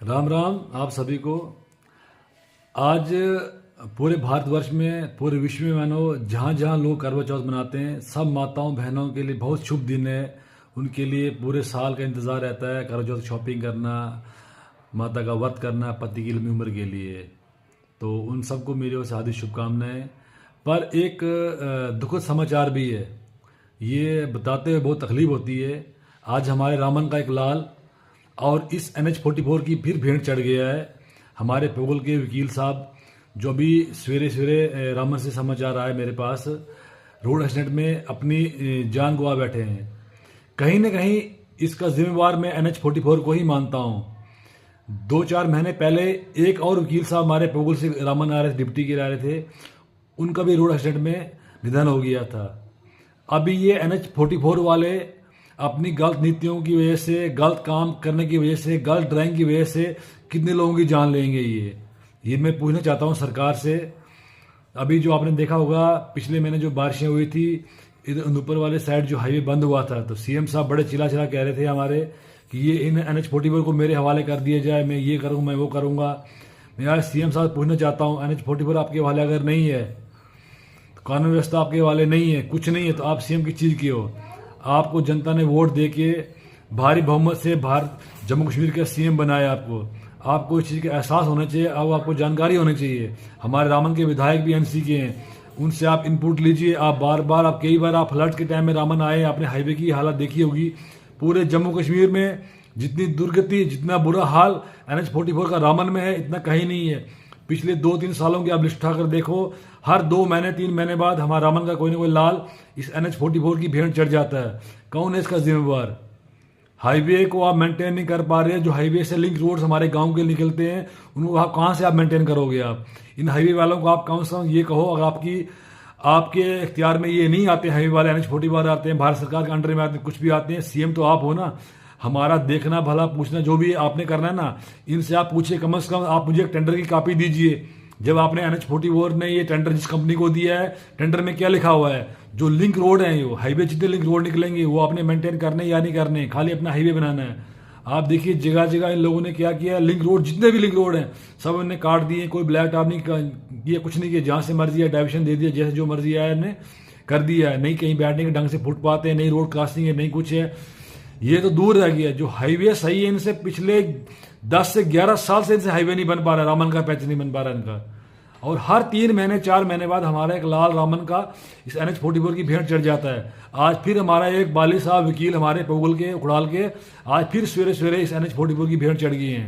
राम राम आप सभी को। आज पूरे भारतवर्ष में, पूरे विश्व में मानो जहाँ जहाँ लोग करवा चौथ मनाते हैं, सब माताओं बहनों के लिए बहुत शुभ दिन है। उनके लिए पूरे साल का इंतज़ार रहता है, करवा चौथ शॉपिंग करना, माता का व्रत करना पति की लंबी उम्र के लिए। तो उन सबको मेरी ओर से हार्दिक शुभकामनाएं। पर एक दुखद समाचार भी है, ये बताते हुए बहुत तकलीफ होती है। आज हमारे रामन का एक लाल और इस NH-44 की फिर भेंट चढ़ गया है। हमारे पोगल के वकील साहब जो भी सवेरे सवेरे रामन से समाचार आए मेरे पास, रोड एक्सीडेंट में अपनी जान गंवा बैठे हैं। कहीं ना कहीं इसका जिम्मेवार मैं NH-44 को ही मानता हूँ। 2-4 महीने पहले एक और वकील साहब हमारे पोगल से रामन आ रहे थे, डिप्टी के आ रहे थे, उनका भी रोड एक्सीडेंट में निधन हो गया था। अभी ये NH-44 वाले अपनी गलत नीतियों की वजह से, गलत काम करने की वजह से, गलत ड्राइंग की वजह से कितने लोगों की जान लेंगे ये मैं पूछना चाहता हूँ सरकार से। अभी जो आपने देखा होगा पिछले महीने जो बारिशें हुई थी, इधर ऊपर वाले साइड जो हाईवे बंद हुआ था, तो सीएम साहब बड़े चिल्ला चिल्ला कह रहे थे हमारे कि ये इन NH-44 को मेरे हवाले कर दिया जाए, मैं ये करूँ, मैं वो करूँगा। मैं आज सीएम साहब पूछना चाहता हूँ, NH-44 आपके हवाले अगर नहीं है, कानून व्यवस्था आपके हवाले नहीं है, कुछ नहीं है, तो आप सीएम की चीज़ की हो। आपको जनता ने वोट दे के भारी बहुमत से भारत जम्मू कश्मीर का सीएम बनाया। आपको इस चीज़ का एहसास होना चाहिए, अब आपको जानकारी होनी चाहिए। हमारे रामन के विधायक भी NC के हैं, उनसे आप इनपुट लीजिए। आप कई बार आप फ्लड के टाइम में रामन आए, आपने हाईवे की हालत देखी होगी। पूरे जम्मू कश्मीर में जितनी दुर्गति, जितना बुरा हाल NH-44 का रामन में है, इतना कहीं नहीं है। पिछले 2-3 सालों की आप लिस्ट उठाकर देखो, हर 2 महीने 3 महीने बाद हमारा रामन का कोई ना कोई लाल इस NH-44 की भेंट चढ़ जाता है। कौन है इसका जिम्मेवार? हाईवे को आप मेंटेन नहीं कर पा रहे हैं। जो हाईवे से लिंक रोड्स हमारे गांव के निकलते हैं, उनको आप कहां से आप मेंटेन करोगे? आप इन हाईवे वालों को आप कम से कम ये कहो, अगर आपके इख्तियार में ये नहीं आते, हाईवे वाले NH-44 आते हैं, भारत सरकार के अंडर में आते हैं, कुछ भी आते हैं, सीएम तो आप हो ना। हमारा देखना, भला पूछना, जो भी आपने करना है ना, इनसे आप पूछिए। कम से कम आप मुझे एक टेंडर की कॉपी दीजिए। जब आपने NH-44 ने ये टेंडर जिस कंपनी को दिया है, टेंडर में क्या लिखा हुआ है? जो लिंक रोड है, वो हाईवे जितने लिंक रोड निकलेंगे वो आपने मेंटेन करने या नहीं करने, खाली अपना हाईवे बनाना है। आप देखिए जगह जगह इन लोगों ने क्या किया, लिंक रोड, जितने भी लिंक रोड हैं सब उन्होंने काट दिए। कोई ब्लैक टॉप नहीं किया, कुछ नहीं किया, जहां से मर्जी है डाइवर्शन दे दिया, जैसे जो मर्जी आया इन्हें कर दिया है। नहीं कहीं बैठने के ढंग से फुटपाथ है, नहीं रोड क्रॉसिंग है, नहीं कुछ है। ये तो दूर रह गया, जो हाईवे सही है, इनसे पिछले 10 से 11 साल से इनसे हाईवे नहीं बन पा रहा, रामन का पैच नहीं बन पा रहा इनका। और हर 3 महीने 4 महीने बाद हमारा एक लाल रामन का इस NH-44 की भेंट चढ़ जाता है। आज फिर हमारा एक बाली साहब वकील हमारे पोगल के, उखड़ाल के, आज फिर सवेरे सवेरे इस NH-44 की भेंट चढ़ गई हैं।